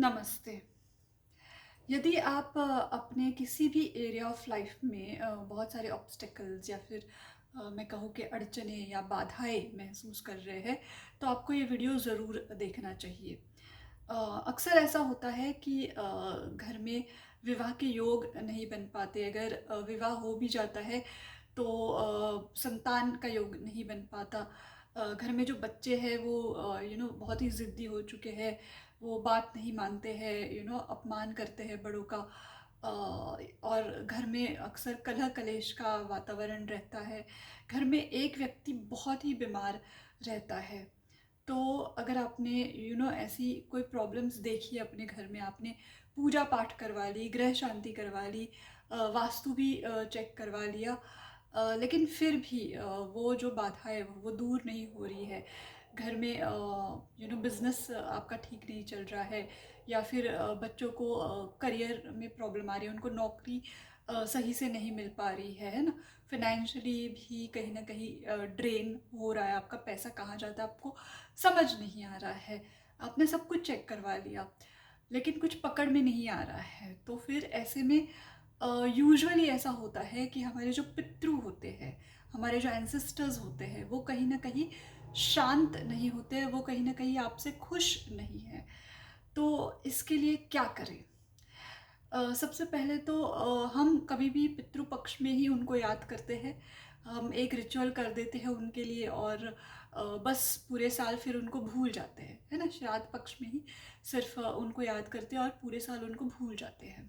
नमस्ते। यदि आप अपने किसी भी एरिया ऑफ लाइफ में बहुत सारे ऑब्स्टेकल्स या फिर मैं कहूँ कि अड़चने या बाधाएं महसूस कर रहे हैं, तो आपको ये वीडियो ज़रूर देखना चाहिए। अ, अक्सर ऐसा होता है कि घर में विवाह के योग नहीं बन पाते। अगर विवाह हो भी जाता है तो संतान का योग नहीं बन पाता। घर में जो बच्चे हैं वो बहुत ही ज़िद्दी हो चुके हैं। वो बात नहीं मानते हैं, अपमान करते हैं बड़ों का। और घर में अक्सर कलह कलेश का वातावरण रहता है। घर में एक व्यक्ति बहुत ही बीमार रहता है। तो अगर आपने ऐसी कोई प्रॉब्लम्स देखी है अपने घर में, आपने पूजा पाठ करवा ली, ग्रह शांति करवा ली, वास्तु भी चेक करवा लिया, लेकिन फिर भी वो जो बाधा है वो दूर नहीं हो रही है। घर में बिजनेस आपका ठीक नहीं चल रहा है, या फिर बच्चों को करियर में प्रॉब्लम आ रही है, उनको नौकरी सही से नहीं मिल पा रही है ना। फिनेंशियली भी कहीं ना कहीं ड्रेन हो रहा है, आपका पैसा कहाँ जाता है आपको समझ नहीं आ रहा है। आपने सब कुछ चेक करवा लिया लेकिन कुछ पकड़ में नहीं आ रहा है। तो फिर ऐसे में यूजुअली ऐसा होता है कि हमारे जो पितृ होते हैं, हमारे जो एंसेस्टर्स होते हैं, वो कहीं ना कहीं शांत नहीं होते, वो कहीं ना कहीं आपसे खुश नहीं है। तो इसके लिए क्या करें? सबसे पहले तो हम कभी भी पितृपक्ष में ही उनको याद करते हैं। हम एक रिचुअल कर देते हैं उनके लिए, और बस पूरे साल फिर उनको भूल जाते हैं, है ना। श्राद्ध पक्ष में ही सिर्फ उनको याद करते हैं और पूरे साल उनको भूल जाते हैं।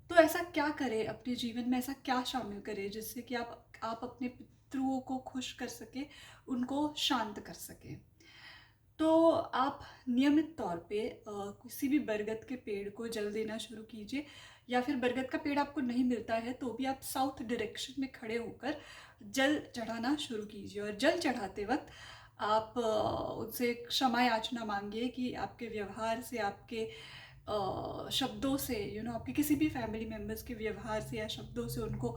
तो ऐसा क्या करें अपने जीवन में, ऐसा क्या शामिल करें जिससे कि आप अपने पितृओं को खुश कर सके, उनको शांत कर सके। तो आप नियमित तौर पे किसी भी बरगद के पेड़ को जल देना शुरू कीजिए, या फिर बरगद का पेड़ आपको नहीं मिलता है तो भी आप साउथ डायरेक्शन में खड़े होकर जल चढ़ाना शुरू कीजिए। और जल चढ़ाते वक्त आप उनसे क्षमा याचना मांगिए कि आपके व्यवहार से, आपके शब्दों से, आपके किसी भी फैमिली मेम्बर्स के व्यवहार से या शब्दों से उनको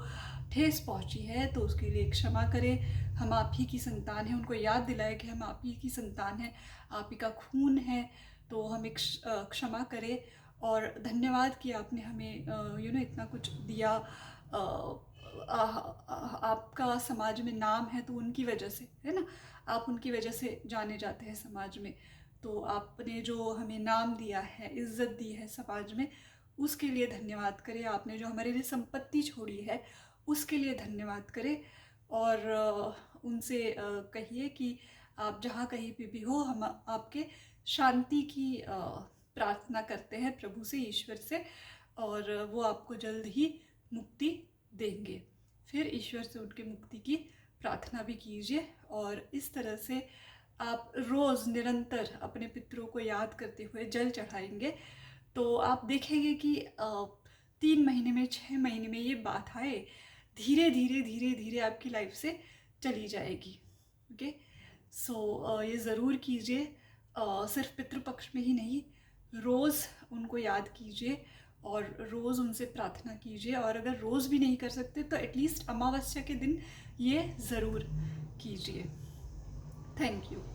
ठेस पहुंची है, तो उसके लिए क्षमा करें। हम आप ही की संतान हैं, उनको याद दिलाएं कि हम आप ही की संतान हैं, आप ही का खून है। तो हम एक क्षमा करें और धन्यवाद कि आपने हमें इतना कुछ दिया। आपका समाज में नाम है तो उनकी वजह से, है ना। आप उनकी वजह से जाने जाते हैं समाज में। तो आपने जो हमें नाम दिया है, इज्जत दी है समाज में, उसके लिए धन्यवाद करें। आपने जो हमारे लिए संपत्ति छोड़ी है उसके लिए धन्यवाद करें। और उनसे कहिए कि आप जहाँ कहीं पे भी हो, हम आपके शांति की प्रार्थना करते हैं प्रभु से, ईश्वर से, और वो आपको जल्द ही मुक्ति देंगे। फिर ईश्वर से उनके मुक्ति की प्रार्थना भी कीजिए। और इस तरह से आप रोज़ निरंतर अपने पितरों को याद करते हुए जल चढ़ाएंगे, तो आप देखेंगे कि 3 महीने में, 6 महीने में ये बाधाएं धीरे धीरे धीरे धीरे आपकी लाइफ से चली जाएगी। ओके। सो ये ज़रूर कीजिए। सिर्फ पितृपक्ष में ही नहीं, रोज़ उनको याद कीजिए और रोज़ उनसे प्रार्थना कीजिए। और अगर रोज़ भी नहीं कर सकते तो एटलीस्ट अमावस्या के दिन ये ज़रूर कीजिए। Thank you.